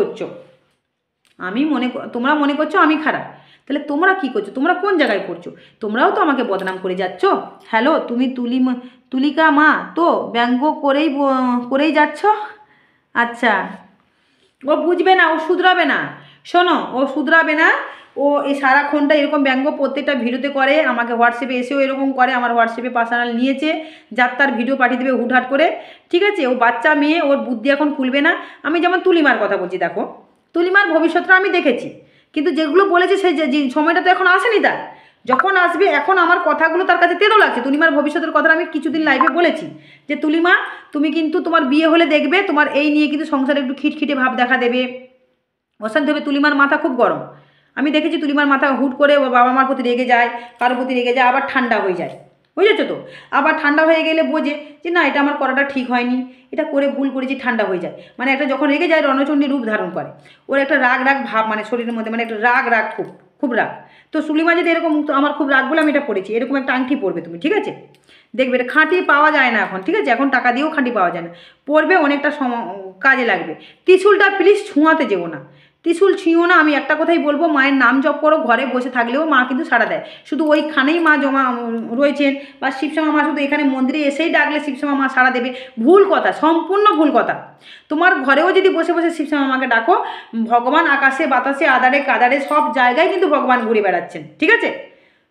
করছো, তোমরা মনে করছো আমি খারাপ, তাহলে তোমরা কি করছো? তোমরা কোন জায়গায় করছো? তোমরাও তো আমাকে বদনাম করে যাচ্ছ। হ্যালো, তুমি তুলিকা মা তো ব্যঙ্গ করেই যাচ্ছ। আচ্ছা, ও বুঝবে না, ও শুধরাবে না। শোনো, ও শুধরাবে না। ও এই সারাক্ষণটা এরকম ব্যঙ্গ প্রত্যেকটা ভিডিওতে করে, আমাকে হোয়াটসঅ্যাপে এসেও এরকম করে, আমার হোয়াটসঅ্যাপে পার্সোনাল নিয়েছে, যার তার ভিডিও পাঠিয়ে দেবে হুটহাট করে। ঠিক আছে, ও বাচ্চা মেয়ে, ওর বুদ্ধি এখন খুলবে না। আমি যেমন তুলিমার কথা বলছি, দেখো তুলিমার ভবিষ্যৎটা আমি দেখেছি, কিন্তু যেগুলো বলেছে সেই যে সময়টা তো এখন আসেনি তার। যখন আসবে, এখন আমার কথাগুলো তার কাছে তেতো লাগছে। তুলিমার ভবিষ্যতের কথা আমি কিছুদিন লাইভে বলেছি যে তুলিমা, তুমি কিন্তু তোমার বিয়ে হলে দেখবে তোমার এই নিয়ে কিন্তু সংসারে একটু খিটখিটে ভাব দেখা দেবে, অশান্তি হবে। তুলিমার মাথা খুব গরম, আমি দেখেছি তুলিমার মাথা হুট করে ওর বাবা মার প্রতি রেগে যায়, কারোর প্রতি রেগে যায়, আবার ঠান্ডা হয়ে যায়, বুঝেছো তো? আবার ঠান্ডা হয়ে গেলে বোঝে যে না, এটা আমার করাটা ঠিক হয়নি, এটা করে ভুল করেছি, ঠান্ডা হয়ে যায়। মানে একটা যখন রেগে যায় রণচণ্ডী রূপ ধারণ করে, ওর একটা রাগ রাগ ভাব, মানে শরীরের মধ্যে মানে একটা রাগ রাগ খুব খুব রাগ। তো তুলিমা যদি এরকম, আমার খুব রাগ বলে আমি এটা পড়েছি, এরকম একটা আংটি পরবে তুমি, ঠিক আছে? দেখবে এটা খাঁটি পাওয়া যায় না এখন, ঠিক আছে? এখন টাকা দিয়েও খাঁটি পাওয়া যায় না, পড়বে, অনেকটা কাজে লাগবে। ত্রিশূলটা প্লিজ ছুঁয়াতে যেও না, ত্রিশূল ছুঁয়ো না। আমি একটা কথাই বলবো, মায়ের নাম জপ করো, ঘরে বসে থাকলেও মা কিন্তু সাড়া দেয়। শুধু ওইখানেই মা জমা রয়েছেন, বা শিবশ্যামা মা শুধু এখানে মন্দিরে এসেই ডাকলে শিবশ্যামা মা সাড়া দেবে, ভুল কথা, সম্পূর্ণ ভুল কথা। তোমার ঘরেও যদি বসে বসে শিবশ্যামা মাকে ডাকো, ভগবান আকাশে বাতাসে আদারে কাদারে সব জায়গায় কিন্তু ভগবান ঘুরে বেড়াচ্ছেন, ঠিক আছে?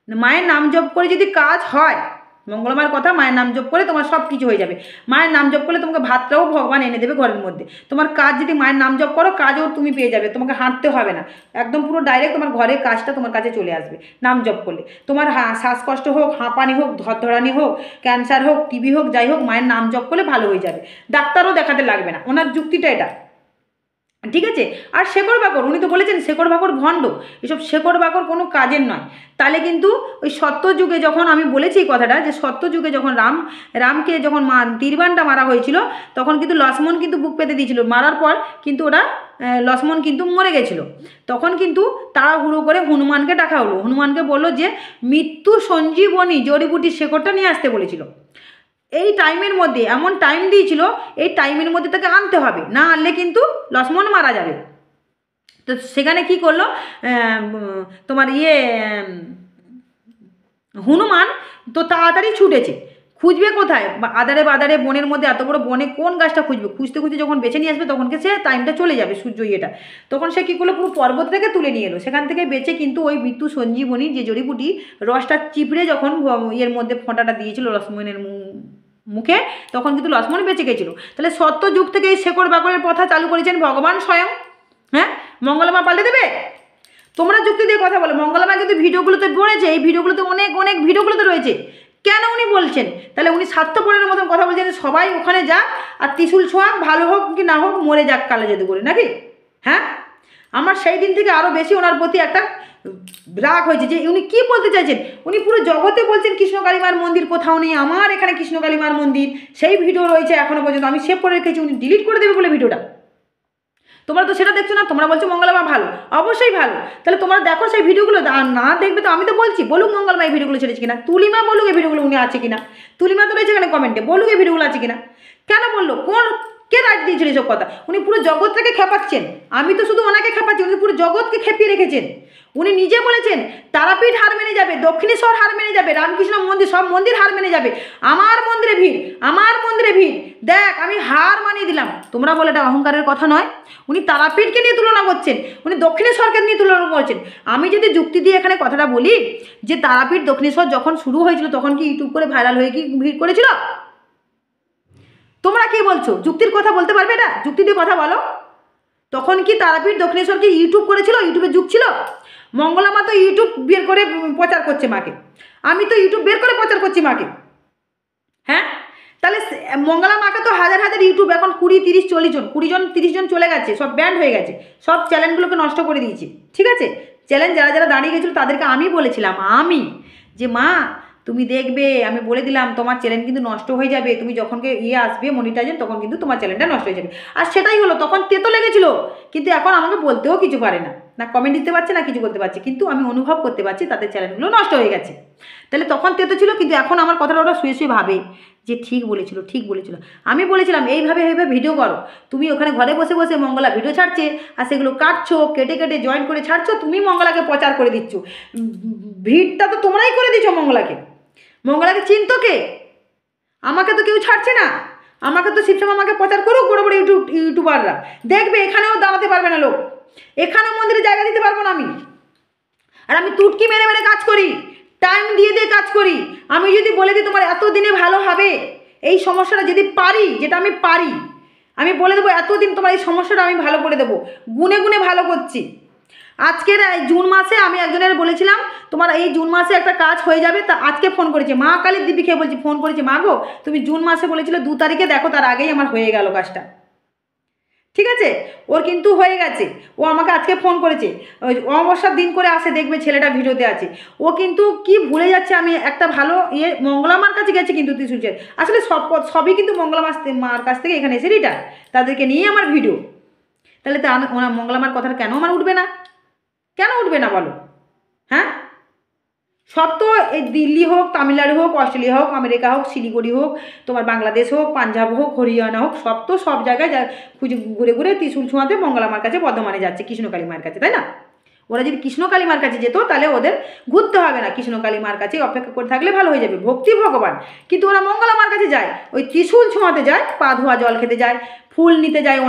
মায়ের নাম জপ করে যদি কাজ হয়, মঙ্গলবার কথা, মায়ের নাম জপ করে তোমার সব কিছু হয়ে যাবে। মায়ের নাম জপ করলে তোমাকে ভাতটাও ভগবান এনে দেবে ঘরের মধ্যে। তোমার কাজ যদি মায়ের নাম জপ করো, কাজও তুমি পেয়ে যাবে, তোমাকে হাঁটতে হবে না, একদম পুরো ডাইরেক্ট তোমার ঘরের কাজটা তোমার কাছে চলে আসবে নাম জপ করলে। তোমার শ্বাসকষ্ট হোক, হাঁপানি হোক, ধরধরানি হোক, ক্যান্সার হোক, টিবি হোক, যাই হোক, মায়ের নাম জপ করলে ভালো হয়ে যাবে, ডাক্তারও দেখাতে লাগবে না। ওনার যুক্তিটা এটা, ঠিক আছে? আর শেকড় বাকড়, উনি তো বলেছেন শেকড় বাকড় ভণ্ড, এসব শেকড় বাকড় কোনো কাজের নয়। তাহলে কিন্তু ওই সত্যযুগে, যখন আমি বলেছি এই কথাটা, যে সত্যযুগে যখন রামকে যখন তীরবানটা মারা হয়েছিল, তখন কিন্তু লক্ষ্মণ কিন্তু বুক পেতে দিয়েছিল, মারার পর কিন্তু ওরা লক্ষ্মণ কিন্তু মরে গেছিলো। তখন কিন্তু তাড়াহুড়ো করে হনুমানকে ডাকা হলো, হনুমানকে বললো যে মৃত্যু সঞ্জীবনী জড়িবুটির শেকড়টা নিয়ে আসতে বলেছিল। এই টাইমের মধ্যে এমন টাইম দিয়েছিল, এই টাইমের মধ্যে তাকে আনতে হবে, না আনলে কিন্তু লক্ষ্মণ মারা যাবে। তো সেখানে কি করলো তোমার হনুমান তো তাড়াতাড়ি ছুটেছে, খুঁজবে কোথায়? আদারে বাদারে বনের মধ্যে, এত বড় বনে কোন গাছটা খুঁজবে? খুঁজতে খুঁজতে যখন বেছে নিয়ে আসবে, তখনকে সে টাইমটা চলে যাবে, সূর্য তখন সে কী করলো, পুরো পর্বত থেকে তুলে নিয়ে এলো, সেখান থেকে বেছে কিন্তু ওই মৃত্যু সঞ্জীবনী যে জড়িবুটি, রসটা চিপড়ে যখন মধ্যে ফোঁটাটা দিয়েছিল লক্ষ্মণের মুখে, তখন কিন্তু লক্ষ্মণ বেঁচে গেছিল। তাহলে সত্য যুগ থেকে এই শেকড় বাকড়ের প্রথা চালু করেছেন ভগবান স্বয়ং। হ্যাঁ, মঙ্গলমা পাল্টে দেবে? তোমরা যুক্তি দিয়ে কথা বলো, মঙ্গলমা কিন্তু ভিডিওগুলোতে বলেছে, এই ভিডিওগুলোতে অনেক ভিডিওগুলোতে রয়েছে। কেন উনি বলছেন? তাহলে উনি স্বার্থপরের মতন কথা বলছেন, সবাই ওখানে যাক আর ত্রিশূল ছোঁয়াক, ভালো হোক কি না হোক, মরে যাক কালো জাদু করে, নাকি? হ্যাঁ, আমার সেই দিন থেকে আরও বেশি ওনার প্রতি একটা রাগ হয়েছে, যে উনি কি বলতে চাইছেন। উনি পুরো জগতে বলছেন কৃষ্ণকালীমার মন্দির কোথাও নেই, আমার এখানে কৃষ্ণকালীমার মন্দির, সেই ভিডিও রয়েছে এখনও পর্যন্ত, আমি সেভ করে রেখেছি, উনি ডিলিট করে দেবে বলে ভিডিওটা। তোমরা তো সেটা দেখছো না, তোমরা বলছো মঙ্গলমা ভালো, অবশ্যই ভালো। তাহলে তোমরা দেখো সেই ভিডিওগুলো, না দেখবে তো আমি তো বলছি, বলুক মঙ্গলমা এই ভিডিওগুলো ছেড়েছে কিনা, তুলিমা বলুক এই ভিডিওগুলো উনি আছে কিনা, তুলিমা তো রয়েছে এখানে কমেন্টে, বলুক এই ভিডিওগুলো আছে কিনা। কেন বললো? কে রাইট দিয়েছিল এসব কথা? উনি পুরো জগৎটাকে খেপাচ্ছেন, আমি তো শুধু ওনাকে খেপাচ্ছি, উনি পুরো জগৎকে খেপিয়ে রেখেছেন। উনি নিজে বলেছেন তারাপীঠ হার মেনে যাবে, দক্ষিণেশ্বর হার মেনে যাবে, রামকৃষ্ণ মন্দির, সব মন্দির হার মেনে যাবে, আমার মন্দিরে ভিড়, আমার মন্দিরে ভিড়, দেখ আমি হার মানিয়ে দিলাম। তোমরা বলে এটা অহংকারের কথা নয়? উনি তারাপীঠকে নিয়ে তুলনা করছেন, উনি দক্ষিণেশ্বরকে নিয়ে তুলনা করছেন। আমি যদি যুক্তি দিয়ে এখানে কথাটা বলি যে তারাপীঠ দক্ষিণেশ্বর যখন শুরু হয়েছিল, তখন কি ইউটিউব করে ভাইরাল হয়ে কি ভিড় করেছিল? তোমরা কি বলছো? যুক্তির কথা বলতে পারবে? এটা যুক্তি দিয়ে কথা বলো। তখন কি তারাপীঠ দক্ষিণেশ্বর কি ইউটিউব করেছিল? ইউটিউবের যুগ ছিল? মঙ্গলমা তো ইউটিউব বের করে প্রচার করছে মাকে, আমি তো ইউটিউব বের করে প্রচার করছি মাকে। হ্যাঁ, তাহলে মঙ্গলা মাকে তো হাজার হাজার ইউটিউব এখন 20-30 জন চলে গেছে, সব ব্যান্ড হয়ে গেছে, সব চ্যানেলগুলোকে নষ্ট করে দিয়েছে, ঠিক আছে? চ্যানেল যারা দাঁড়িয়ে গেছিলো তাদেরকে আমি বলেছিলাম, আমি যে মা তুমি দেখবে, আমি বলে দিলাম তোমার চ্যানেল কিন্তু নষ্ট হয়ে যাবে, তুমি যখন আসবে মনিটাইজেশন, তখন কিন্তু তোমার চ্যানেলটা নষ্ট হয়ে যাবে। আর সেটাই হলো, তখন তেতো লেগেছিল, কিন্তু এখন আমাকে বলতেও কিছু পারে না, না কমেন্ট দিতে পারছে না কিছু বলতে পারছে, কিন্তু আমি অনুভব করতে পারছি তাদের চ্যানেলগুলো নষ্ট হয়ে গেছে। তাহলে তখন তেতো ছিল, কিন্তু এখন আমার কথাটা ওরা শুয়ে শুয়ে ভাবে যে ঠিক বলেছিল, ঠিক বলেছিল। আমি বলেছিলাম এইভাবে এইভাবে ভিডিও করো, তুমি ওখানে ঘরে বসে বসে মঙ্গলা ভিডিও ছাড়ছে আর সেগুলো কাটছো, কেটে কেটে জয়েন করে ছাড়ছো, তুমি মঙ্গলাকে প্রচার করে দিচ্ছ। ভিড়টা তো তোমরাই করে দিচ্ছ মঙ্গলাকে। মঙ্গলাকে চিনতো কে? আমাকে তো কেউ ছাড়ছে না, আমাকে তো শিবশ্যাম আমাকে প্রচার করুক বড় বড় ইউটিউবাররা, দেখবে এখানেও দাঁড়াতে পারবে না লোক, এখানেও মন্দিরে জায়গা দিতে পারবো না আমি। আর আমি তুটকি মেরে মেরে কাজ করি, টাইম দিয়ে দিয়ে কাজ করি। আমি যদি বলে দিই তোমার এতদিনে ভালো হবে, এই সমস্যাটা যদি পারি, যেটা আমি পারি, আমি বলে দেবো এতদিন তোমার এই সমস্যাটা আমি ভালো করে দেবো, গুনে গুনে ভালো করছি। আজকের জুন মাসে আমি একজনের বলেছিলাম তোমার এই জুন মাসে একটা কাজ হয়ে যাবে, তা আজকে ফোন করেছে, মা কালীর দিবি খেয়ে বলছি, ফোন করেছে, মা গো তুমি জুন মাসে বলেছিলে 2 তারিখে, দেখো তার আগেই আমার হয়ে গেল কাজটা। ঠিক আছে, ওর কিন্তু হয়ে গেছে। ও আমাকে আজকে ফোন করেছে, ওই অমাবস্যার দিন করে আসে, দেখবে ছেলেটা ভিডিওতে আছে। ও কিন্তু কি ভুলে যাচ্ছে, আমি একটা ভালো মঙ্গলা মার কাছে গেছে কিন্তু ত্রিশুলচের, আসলে সবই কিন্তু মঙ্গলা মার কাছ থেকে এখানে এসে রিটার্ন, তাদেরকে নিয়ে আমার ভিডিও। তাহলে তো ওনার মঙ্গলা মার কথাটা কেন আমার উঠবে না? কেন উঠবে না বলো? হ্যাঁ, সব তো এই দিল্লি হোক, তামিলনাড়ু হোক, অস্ট্রেলিয়া হোক, আমেরিকা হোক, শিলিগুড়ি হোক, তোমার বাংলাদেশ হোক, পাঞ্জাব হোক, হরিয়ানা হোক, সব তো সব জায়গায় খুঁজে ঘুরে ঘুরে ত্রিশুল ছোঁয়াতে মঙ্গলা মার কাছে বর্ধমানে যাচ্ছে, কৃষ্ণকালী মায়ের কাছে, তাই না? ওরা যদি কৃষ্ণকালী মার কাছে যেত তাহলে ওদের ঘুরতে হবে না, কৃষ্ণকালী মার কাছে অপেক্ষা করে থাকলে ভালো হয়ে যাবে, ভক্তি ভগবান। কিন্তু ওরা মঙ্গলা মার কাছে যায়, ওই ত্রিশূল ছোঁয়াতে যায়, পা ধোয়া জল খেতে যায়, ফুল নিতে যায়,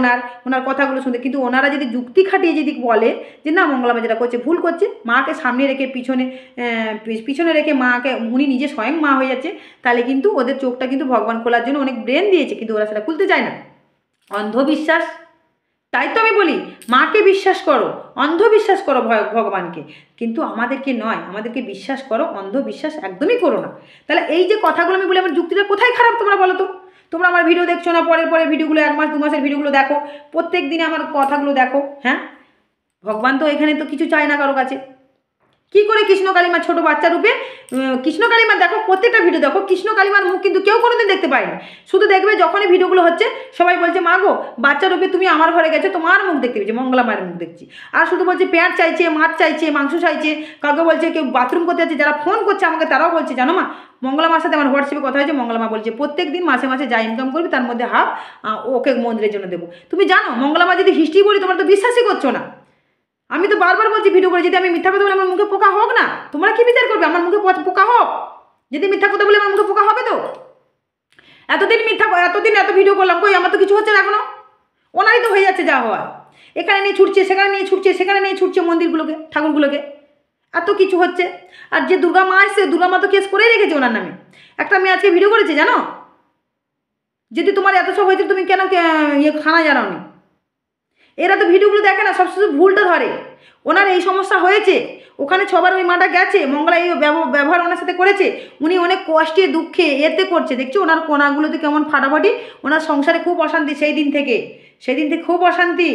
ওনার কথাগুলো শুনতে। কিন্তু ওনারা যদি যুক্তি খাটিয়ে যদি বলে যে না মঙ্গলা মা যেটা করছে ভুল করছে, মাকে সামনে রেখে পিছনে রেখে মাকে উনি নিজে স্বয়ং মা হয়ে যাচ্ছে, তাহলে কিন্তু ওদের চোখটা কিন্তু ভগবান খোলার জন্য অনেক ব্রেন দিয়েছে, কিন্তু ওরা সেটা খুলতে চায় না। অন্ধবিশ্বাস। তাই তো আমি বলি মাকে বিশ্বাস করো, অন্ধবিশ্বাস করো ভগবানকে, কিন্তু আমাদেরকে নয়, আমাদেরকে বিশ্বাস করো, অন্ধবিশ্বাস একদমই করো না। তাহলে এই যে কথাগুলো আমি বলি, আমার যুক্তিটা কোথায় খারাপ তোমরা বলো তো? তোমরা আমার ভিডিও দেখছো না, পরের ভিডিওগুলো 1 মাস 2 মাসের ভিডিওগুলো দেখো, প্রত্যেক দিনে আমার কথাগুলো দেখো। হ্যাঁ, ভগবান তো এখানে তো কিছু চায় না কারো কাছে। কি করে কৃষ্ণকালীমা ছোট বাচ্চা রূপে, কৃষ্ণকালীমা দেখো, প্রত্যেকটা ভিডিও দেখো, কৃষ্ণকালীমার মুখ কিন্তু কেউ কোনোদিন দেখতে পায়নি। শুধু দেখবে যখনই ভিডিওগুলো হচ্ছে সবাই বলছে মা গো বাচ্চা রূপে তুমি আমার ঘরে গেছো, তোমার মুখ দেখতে পেয়েছি, মঙ্গলা মায়ের মুখ দেখছি। আর শুধু বলছে পেঁয়াজ চাইছে, মাছ চাইছে, মাংস চাইছে, কাউকে বলছে কেউ বাথরুম করতে যাচ্ছে, যারা ফোন করছে আমাকে তারাও বলছে জানো মা মঙ্গলা মার সাথে আমার হোয়াটসঅ্যাপে কথা হয়েছে, মঙ্গলা মা বলছে প্রত্যেক দিন মাসে মাসে যা ইনকাম করবি তার মধ্যে হাফ ওকে মন্দিরের জন্য দেবো। তুমি জানো মঙ্গলা মা যদি হিস্ট্রি বলি তোমরা তো বিশ্বাসই করছো না। আমি তো বারবার বলছি ভিডিও করে, যদি আমি মিথ্যা কথা বলে আমার মুখে পোকা হোক না, তোমরা কি বিচার করবে? আমার মুখে পোকা হোক, যদি মিথ্যা কথা বলে আমার মুখে পোকা হবে তো? এতদিন এত ভিডিও করলাম, কই আমার তো কিছু হচ্ছে না এখনো। ওনারই তো হয়ে যাচ্ছে যা হওয়ার, এখানে নিয়ে ছুটছে, সেখানে নিয়ে ছুটছে, সেখানে নিয়ে ছুটছে মন্দিরগুলোকে, ঠাকুরগুলোকে, এত কিছু হচ্ছে। আর যে দুর্গা মা এসছে, দুর্গা মা তো কেস করেই রেখেছে ওনার নামে। একটা মেয়ে আজকে ভিডিও করেছে জানো, যদি তোমার এত সব হয়েছে তুমি কেন খানা জানাওনি? এরা তো ভিডিওগুলো দেখে না, সব শুধু ভুলটা ধরে। ওনার এই সমস্যা হয়েছে, ওখানে 6 বার ওই মাটা গেছে, মঙ্গলা এই ব্যবহার ওনার সাথে করেছে, উনি অনেক কষ্টে দুঃখে এতে করছে, দেখছো ওনার কোনাগুলোতে কেমন ফাটাফাটি, ওনার সংসারে খুব অশান্তি সেই দিন থেকে খুব অশান্তি।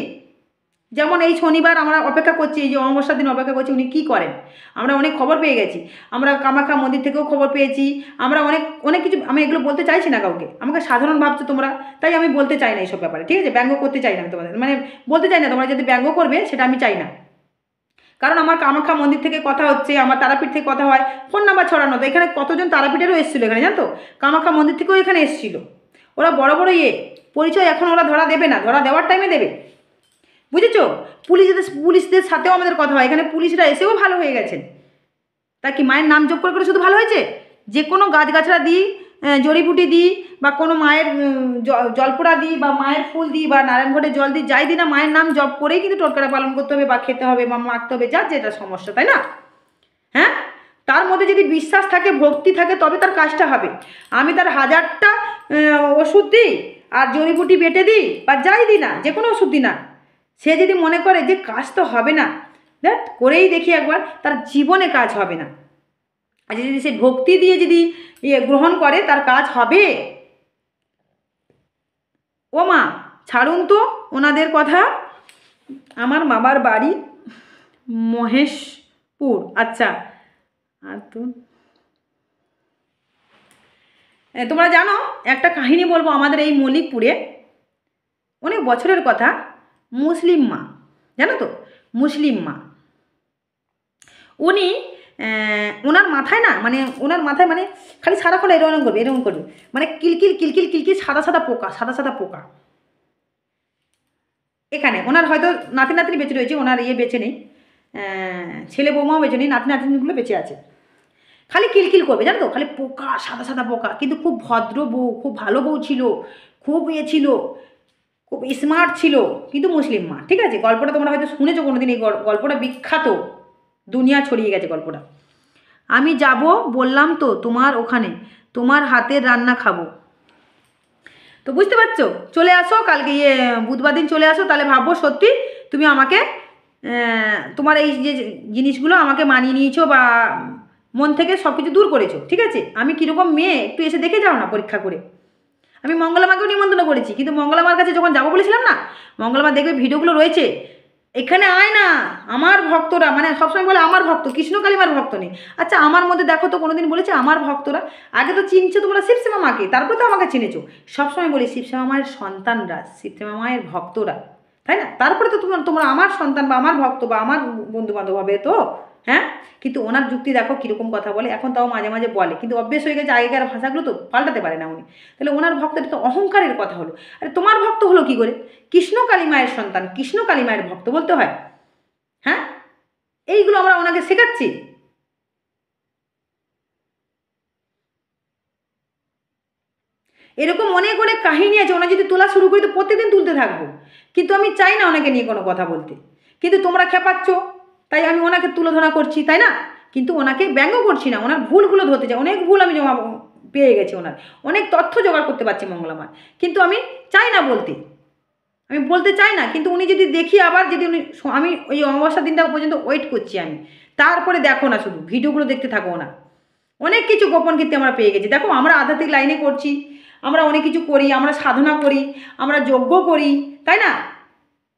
যেমন এই শনিবার আমরা অপেক্ষা করছি, এই যে অমাবস্যার দিন অপেক্ষা করছি উনি কী করেন, আমরা অনেক খবর পেয়ে গেছি, আমরা কামাখ্যা মন্দির থেকেও খবর পেয়েছি, আমরা অনেক কিছু, আমি এগুলো বলতে চাইছি না কাউকে, আমাকে সাধারণ ভাবছো তোমরা, তাই আমি বলতে চাই না এইসব ব্যাপারে, ঠিক আছে? ব্যঙ্গ করতে চাই না আমি তোমাদের, মানে বলতে চাই না, তোমরা যদি ব্যঙ্গ করবে সেটা আমি চাই না। কারণ আমার কামাখ্যা মন্দির থেকে কথা হচ্ছে, আমার তারাপীঠ থেকে কথা হয়, ফোন নাম্বার ছড়ানো, তো এখানে কতজন তারাপীঠেরও এসেছিলো এখানে, জানো তো? কামাখ্যা মন্দির থেকেও এখানে এসেছিলো, ওরা বড় বড় পরিচয় এখন ওরা ধরা দেবে না, ধরা দেওয়ার টাইমে দেবে, বুঝেছো? পুলিশদের সাথেও আমাদের কথা হয়, এখানে পুলিশরা এসেও ভালো হয়ে গেছেন। তা কি মায়ের নাম জপ করে করে শুধু ভালো হয়েছে? যে কোনো গাছগাছড়া দিই, জড়িবুটি দিই, বা কোনো মায়ের জলপোড়া দিই, বা মায়ের ফুল দিই, বা নারায়ণ ঘটে জল দিই, যাই দিই না, মায়ের নাম জপ করেই কিন্তু টোটকাটা পালন করতে হবে, বা খেতে হবে, বা মাখতে হবে, যার যেটা সমস্যা, তাই না? হ্যাঁ, তার মধ্যে যদি বিশ্বাস থাকে, ভক্তি থাকে, তবে তার কাজটা হবে। আমি তার 1000টা ওষুধ দিই আর জড়িবুটি বেটে দিই, বা যাই দিই না, যে কোনো ওষুধ দিই না, সে যদি মনে করে যে কাজ তো হবে না, দেখ করেই দেখি একবার, তার জীবনে কাজ হবে না। আর যদি সে ভক্তি দিয়ে যদি গ্রহণ করে, তার কাজ হবে। ও মা ছাড়ুন তো ওনাদের কথা। আমার মামার বাড়ি মহেশপুর। আচ্ছা, আর তো তোমরা জানো একটা কাহিনী বলবো, আমাদের এই মল্লিকপুরে অনেক বছরের কথা, মুসলিম মা, জানো তো, মুসলিম মা। উনি ওনার মাথায় না, মানে ওনার মাথায় মানে খালি সারাক্ষণ এরকম করবে, এরকম করবে, মানে কিলকিল কিলকিল কিলকিল সাদা সাদা পোকা, সাদা সাদা পোকা। এখানে ওনার হয়তো নাতি নাতনি বেঁচে রয়েছে, ওনার ইয়ে বেঁচে নেই, ছেলে বৌমাও বেঁচে নেই, নাতি নাতনিগুলো বেঁচে আছে। খালি কিলকিল করবে জানো তো, খালি পোকা, সাদা সাদা পোকা। কিন্তু খুব ভদ্র বউ, খুব ভালো বউ ছিল, খুব ইয়ে ছিল, খুব স্মার্ট ছিল, কিন্তু মুসলিম মা। ঠিক আছে, গল্পটা তোমরা হয়তো শুনেছো কোনোদিন, এই গল্পটা বিখ্যাত, দুনিয়া ছড়িয়ে গেছে গল্পটা। আমি যাব বললাম তো তোমার ওখানে, তোমার হাতের রান্না খাবো। তো বুঝতে পারছো, চলে আসো কালকে, ইয়ে বুধবার দিন চলে আসো, তাহলে ভাববো সত্যি তুমি আমাকে তোমার এই যে জিনিসগুলো আমাকে মানিয়ে নিয়েছো, বা মন থেকে সব কিছু দূর করেছো। ঠিক আছে, আমি কীরকম মেয়ে একটু এসে দেখে যাও না পরীক্ষা করে। আমি মঙ্গলামাকেও নিমন্ত্রণ করেছি, কিন্তু মঙ্গলামার কাছে যখন যাবো বলেছিলাম না, মঙ্গলামা দেখবে ভিডিওগুলো রয়েছে, এখানে আয় না, আমার ভক্তরা, মানে সবসময় বলে আমার ভক্ত, কৃষ্ণ কালিমার ভক্ত নেই। আচ্ছা আমার মধ্যে দেখো তো কোনোদিন বলেছে আমার ভক্তরা? আগে তো চিনছো তোমরা শিবশ্যামা মাকে, তারপরে তো আমাকে চিনেছো। সবসময় বলি শিবশ্যামা মায়ের সন্তানরা, শিবশ্যামা মায়ের ভক্তরা, তাই না? তারপরে তো তোমরা তোমরা আমার সন্তান বা আমার ভক্ত বা আমার বন্ধু বান্ধব হবে তো, হ্যাঁ? কিন্তু ওনার যুক্তি দেখো কীরকম কথা বলে, এখন তাও মাঝে মাঝে বলে, কিন্তু অভ্যেস হয়ে গেছে, আগেকার ভাষাগুলো তো পাল্টাতে পারে না উনি। তাহলে ওনার ভক্ত, এটা তো অহংকারের কথা হলো। আরে তোমার ভক্ত হলো কী করে? কৃষ্ণ কালী মায়ের সন্তান, কৃষ্ণ কালী মায়ের ভক্ত বলতে হয়, হ্যাঁ? এইগুলো আমরা ওনাকে শেখাচ্ছি। এরকম অনেক অনেক কাহিনী আছে, ওনা যদি তোলা শুরু করি তো প্রত্যেকদিন তুলতে থাকবো, কিন্তু আমি চাই না ওনাকে নিয়ে কোনো কথা বলতে। কিন্তু তোমরা খেপাচ্ছ, তাই আমি ওনাকে তুলোধনা করছি, তাই না? কিন্তু ওনাকে ব্যঙ্গ করছি না, ওনার ভুলগুলো ধরতে চাই। অনেক ভুল আমি জমা পেয়ে গেছি ওনার, অনেক তথ্য জোগাড় করতে পারছি মঙ্গলামার, কিন্তু আমি চাই না বলতে, আমি বলতে চাই না। কিন্তু উনি যদি দেখি আবার, যদি উনি, আমি ওই অমাবস্যার দিনটা পর্যন্ত ওয়েট করছি আমি, তারপরে দেখো না, শুধু ভিডিওগুলো দেখতে থাকো না। অনেক কিছু গোপন কীর্তি আমরা পেয়ে গেছি। দেখো আমরা আধ্যাত্মিক লাইনে করছি, আমরা অনেক কিছু করি, আমরা সাধনা করি, আমরা যজ্ঞ করি, তাই না?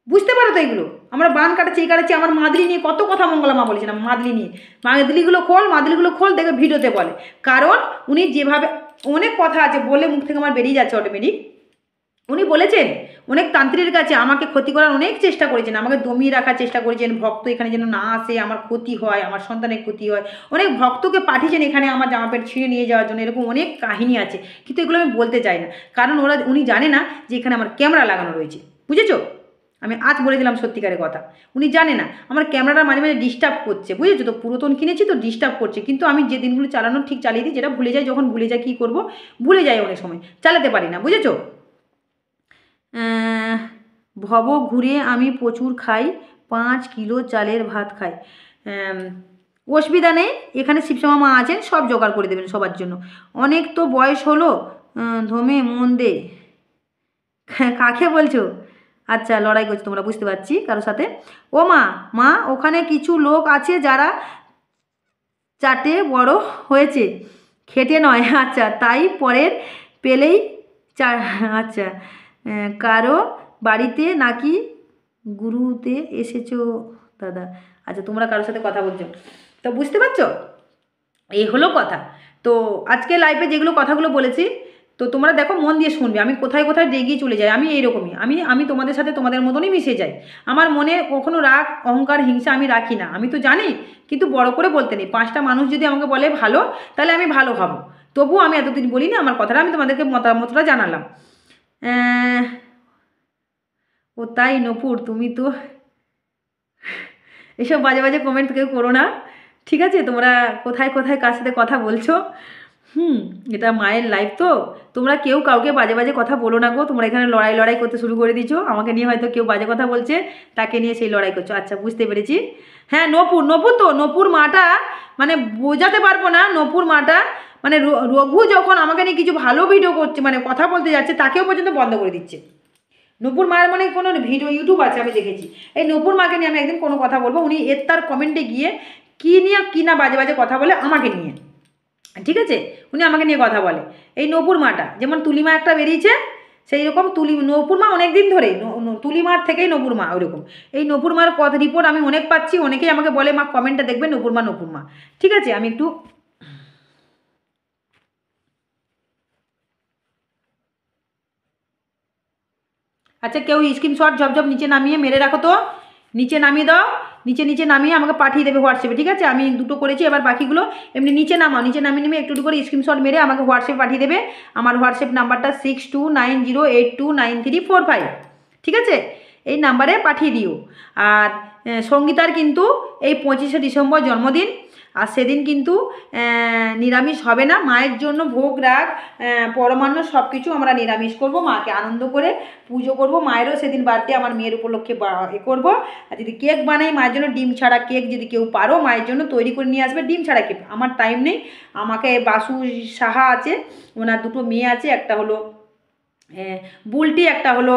বুঝতে পারো তো এগুলো, আমরা বান কাটাচ্ছি, এই কাটাচ্ছি। আমার মাদলি নিয়ে কত কথা মঙ্গলামা বলেছিলাম, মাদলি নিয়ে, মাদলিগুলো খোল, মাদলিগুলো খোল, দেখবে ভিডিওতে বলে। কারণ উনি যেভাবে, অনেক কথা আছে বলে মুখ থেকে আমার বেরিয়ে যাচ্ছে অটোমেটিক। উনি বলেছেন অনেক তান্ত্রিকের কাছে আমাকে ক্ষতি করার অনেক চেষ্টা করেছেন, আমাকে দমিয়ে রাখার চেষ্টা করেছেন, ভক্ত এখানে যেন না আসে, আমার ক্ষতি হয়, আমার সন্তানের ক্ষতি হয়। অনেক ভক্তকে পাঠিয়েছেন এখানে আমার জামা প্যান্ট ছিঁড়ে নিয়ে যাওয়ার জন্য, এরকম অনেক কাহিনী আছে, কিন্তু এগুলো আমি বলতে চাই না। কারণ উনি জানে না যে এখানে আমার ক্যামেরা লাগানো রয়েছে, বুঝেছো? আমি আজ বলেছিলাম সত্যিকারের কথা, উনি জানে না আমার ক্যামেরাটা মাঝে মাঝে ডিস্টার্ব করছে, বুঝেছো তো? পুরাতন কিনেছি তো ডিস্টার্ব করছে, কিন্তু আমি যে দিনগুলো চালানোর ঠিক চালিয়ে দিই, যেটা ভুলে যাই, যখন ভুলে যাই কী করবো, ভুলে যাই, অনেক সময় চালাতে পারি না, বুঝেছো? ভব ঘুরে আমি প্রচুর খাই, 5 কিলো চালের ভাত খাই। অসুবিধা নেই, এখানে শিবশ্যামা মা আছেন, সব জোগাড় করে দেবেন সবার জন্য। অনেক তো বয়স হলো, ধমে মন দে। কাকে বলছো? আচ্ছা লড়াই করছো তোমরা, বুঝতে পারছি কারোর সাথে। ও মা, মা ওখানে কিছু লোক আছে যারা চাটে বড় হয়েছে, খেটে নয়। আচ্ছা তাই পরের পেলেই চা। আচ্ছা কারো বাড়িতে নাকি গুরুতে এসেছো দাদা? আচ্ছা তোমরা কারোর সাথে কথা বলছো, তো বুঝতে পারছো, এই হলো কথা। তো আজকে লাইভে যেগুলো কথাগুলো বলেছি, তো তোমরা দেখো মন দিয়ে শুনবে, আমি কোথায় কোথায় ডেগিয়ে চলে যাই, আমি এইরকমই, আমি তোমাদের সাথে তোমাদের মতনই মিশে যাই। আমার মনে কখনো রাগ, অহংকার, হিংসা আমি রাখি না, আমি তো জানি, কিন্তু বড় করে বলতে নেই। 5টা মানুষ যদি আমাকে বলে ভালো, তাহলে আমি ভালো হব। তবুও আমি এতদিন বলিনি আমার কথাটা, আমি তোমাদেরকে মতামতটা জানালাম। ও তাই নপুর, তুমি তো এসব বাজে বাজে কমেন্ট কেউ করো না, ঠিক আছে? তোমরা কোথায় কোথায় কার সাথে কথা বলছো, এটা মায়ের লাইফ, তো তোমরা কেউ কাউকে বাজে বাজে কথা বলো না গো। তোমরা এখানে লড়াই লড়াই করতে শুরু করে দিচ্ছ, আমাকে নিয়ে হয়তো কেউ বাজে কথা বলছে, তাকে নিয়ে সেই লড়াই করছো। আচ্ছা বুঝতে পেরেছি। হ্যাঁ নপুর, নপুর তো, নপুর মাটা মানে বোঝাতে পারবো না, নপুর মাটা মানে রঘু যখন আমাকে নিয়ে কিছু ভালো ভিডিও করছে, মানে কথা বলতে যাচ্ছে, তাকেও পর্যন্ত বন্ধ করে দিচ্ছে। নূপুর মায়ের মানে কোনো ভিডিও ইউটিউব আছে, আমি দেখেছি। এই নূপুর মাকে নিয়ে আমি একদিন কোনো কথা বলবো, উনি তার কমেন্টে গিয়ে কী নিয়ে কী না বাজে বাজে কথা বলে আমাকে নিয়ে, ঠিক আছে? উনি আমাকে নিয়ে কথা বলে। এই নূপুর মাটা যেমন তুলিমা একটা বেরিয়েছে, সেই রকম নূপুর মা অনেক দিন ধরেই, তুলিমার থেকেই নূপুর মা ওইরকম। এই নূপুর মার কথা রিপোর্ট আমি অনেক পাচ্ছি, অনেকেই আমাকে বলে মা কমেন্টটা দেখবে নূপুর মা, নূপুর মা, ঠিক আছে? আমি একটু, আচ্ছা কেউ স্ক্রিনশট ঝপঝপ নিচে নামিয়ে মেরে রাখো তো, নিচে নামিয়ে দাও, নিচে নিচে নামিয়ে আমাকে পাঠিয়ে দেবে হোয়াটসঅ্যাপে, ঠিক আছে? আমি দুটো করেছি, এবার বাকিগুলো এমনি নিচে নামাও, নিচে নামিয়ে নেমে একটু করে স্ক্রিনশট মেরে আমাকে হোয়াটসঅ্যাপে পাঠিয়ে দেবে। আমার হোয়াটসঅ্যাপ নাম্বারটা 6290829345, ঠিক আছে? এই নাম্বারে পাঠিয়ে দিও। আর সঙ্গীতার কিন্তু এই 25শে ডিসেম্বর জন্মদিন, আর সেদিন কিন্তু নিরামিষ হবে না, মায়ের জন্য ভোগ রাগ পরমান্ন সব কিছু আমরা নিরামিষ করব, মাকে আনন্দ করে পুজো করব। মায়েরও সেদিন বার্থডে, আমার মেয়ের উপলক্ষে এ করবো। আর যদি কেক বানাই মায়ের জন্য, ডিম ছাড়া কেক যদি কেউ পারো মায়ের জন্য তৈরি করে নিয়ে আসবে, ডিম ছাড়া কেক। আমার টাইম নেই, আমাকে বাসু সাহা আছে, ওনার দুটো মেয়ে আছে, একটা হলো বুলটি, একটা হলো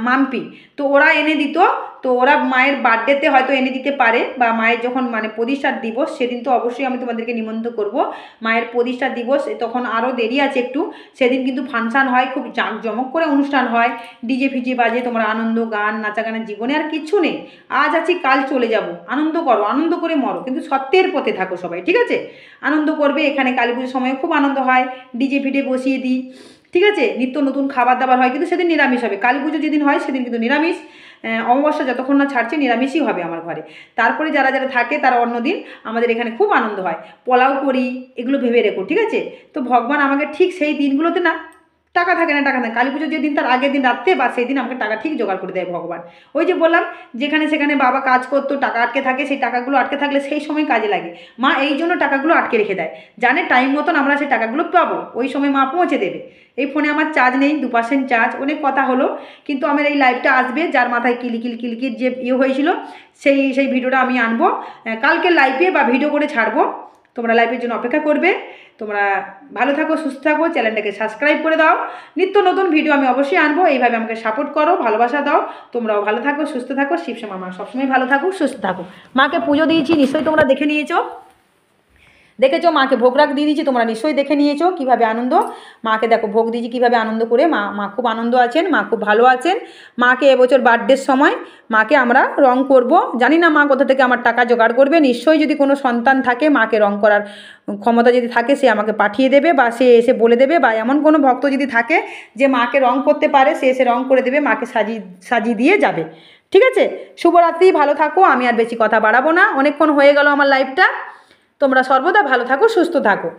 মাম্পি, তো ওরা এনে দিত। তো ওরা মায়ের বার্থডেতে হয়তো এনে দিতে পারে, বা মায়ের যখন মানে প্রতিষ্ঠার দিবস সেদিন তো অবশ্যই আমি তোমাদেরকে নিমন্ত্রণ করব। মায়ের প্রতিষ্ঠার দিবস তখন আরও দেরি আছে একটু, সেদিন কিন্তু ফাংশান হয়, খুব জাঁকজমক করে অনুষ্ঠান হয়, ডিজে ফিজে বাজে, তোমরা আনন্দ গান নাচা গানের, জীবনে আর কিচ্ছু নেই, আজ আছি কাল চলে যাব, আনন্দ করো, আনন্দ করে মরো, কিন্তু সত্যের পথে থাকো সবাই, ঠিক আছে? আনন্দ করবে। এখানে কালী পুজোর সময় খুব আনন্দ হয়, ডিজে ফিজে বসিয়ে দিই, ঠিক আছে? নিত্য নতুন খাবার দাবার হয়, কিন্তু সেদিন নিরামিষ হবে। কালী পুজো যেদিন হয় সেদিন কিন্তু নিরামিষ, অমাবস্যা যতক্ষণ না ছাড়ছে নিরামিষই হবে আমার ঘরে। তারপরে যারা যারা থাকে তারা অন্যদিন আমাদের এখানে খুব আনন্দ হয়, পোলাও করি, এগুলো ভেবে রেখো, ঠিক আছে? তো ভগবান আমাকে ঠিক সেই দিনগুলোতে না, টাকা থাকে না, টাকা থাকে, কালী পুজোর যেদিন তার আগের দিন রাত্রে বা সেই দিন আমাকে টাকা ঠিক জোগাড় করে দেয় ভগবান। ওই যে বললাম, যেখানে সেখানে বাবা কাজ করতো, টাকা আটকে থাকে, সেই টাকাগুলো আটকে থাকলে সেই সময় কাজে লাগে, মা এই জন্য টাকাগুলো আটকে রেখে দেয়, জানে টাইম মতন আমরা সেই টাকাগুলো পাবো, ওই সময় মা পৌঁছে দেবে। এই ফোনে আমার চার্জ নেই, 2% চার্জ, অনেক কথা হলো, কিন্তু আমার এই লাইভটা আসবে, যার মাথায় কিলিকিল কিলিকির যে হয়েছিল, সেই ভিডিওটা আমি আনবো কালকে লাইভে বা ভিডিও করে ছাড়বো, তোমরা লাইভের জন্য অপেক্ষা করবে। তোমরা ভালো থাকো, সুস্থ থাকো, চ্যানেলটাকে সাবস্ক্রাইব করে দাও, নিত্য নতুন ভিডিও আমি অবশ্যই আনবো, এইভাবে আমাকে সাপোর্ট করো, ভালোবাসা দাও। তোমরাও ভালো থাকো, সুস্থ থাকো, শিবশ্যামা মা সবসময় ভালো থাকো, সুস্থ থাকো। মাকে পুজো দিয়েছি, নিশ্চয়ই তোমরা দেখে নিয়েছো, দেখেছো মাকে ভোগ রাগ দিয়ে দিয়েছি, তোমরা নিশ্চয়ই দেখে নিয়েছো কীভাবে আনন্দ। মাকে দেখো ভোগ দিয়েছি কীভাবে আনন্দ করে, মা খুব আনন্দ আছেন, মা খুব ভালো আছেন। মাকে এবছর বার্থডের সময় মাকে আমরা রং করব, জানি না মা কোথা থেকে আমার টাকা জোগাড় করবে, নিশ্চয়ই যদি কোনো সন্তান থাকে মাকে রং করার ক্ষমতা যদি থাকে সে আমাকে পাঠিয়ে দেবে, বা সে এসে বলে দেবে, বা এমন কোনো ভক্ত যদি থাকে যে মাকে রং করতে পারে সে এসে রং করে দেবে, মাকে সাজিয়ে দিয়ে যাবে, ঠিক আছে? শুভরাত্রি, ভালো থাকো, আমি আর বেশি কথা বাড়াবো না, অনেকক্ষণ হয়ে গেল আমার লাইভটা। তোমরা সর্বদা ভালো থাকো, সুস্থ থাকো।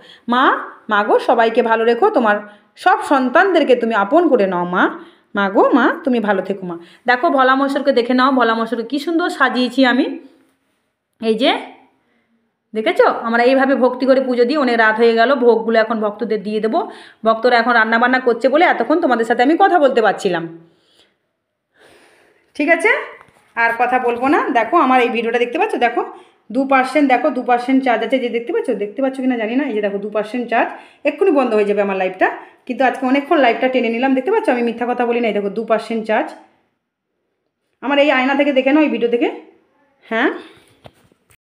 মা গো সবাইকে ভালো রেখো, তোমার সব সন্তানদেরকে তুমি আপন করে নাও, মা গো মা তুমি ভালো থেকো মা। দেখো ভোলা মহেশ্বরকে দেখে নাও, ভোলা মহেশ্বরকে কী সুন্দর সাজিয়েছি আমি, এই যে দেখেছো? আমরা এইভাবে ভক্তি করে পুজো দিই। অনেক রাত হয়ে গেল, ভোগগুলো এখন ভক্তদের দিয়ে দেবো, ভক্তরা এখন রান্নাবান্না করছে বলে এতক্ষণ তোমাদের সাথে আমি কথা বলতে পারছিলাম, ঠিক আছে? আর কথা বলবো না। দেখো আমার এই ভিডিওটা দেখতে পাচ্ছ, দেখো 2%, দেখো 2% চার্জ আছে, যে দেখতে পাচ্ছ কি না জানি না, এই যে দেখো 2% চার্জ, এক্ষুনি বন্ধ হয়ে যাবে আমার লাইভটা, কিন্তু আজকে অনেকক্ষণ লাইভটা টেনে নিলাম, দেখতে পাচ্ছ আমি মিথ্যা কথা বলি না, এই দেখো 2% চার্জ। আমার এই আয়না থেকে দেখে নাও, এই ভিডিও থেকে, হ্যাঁ।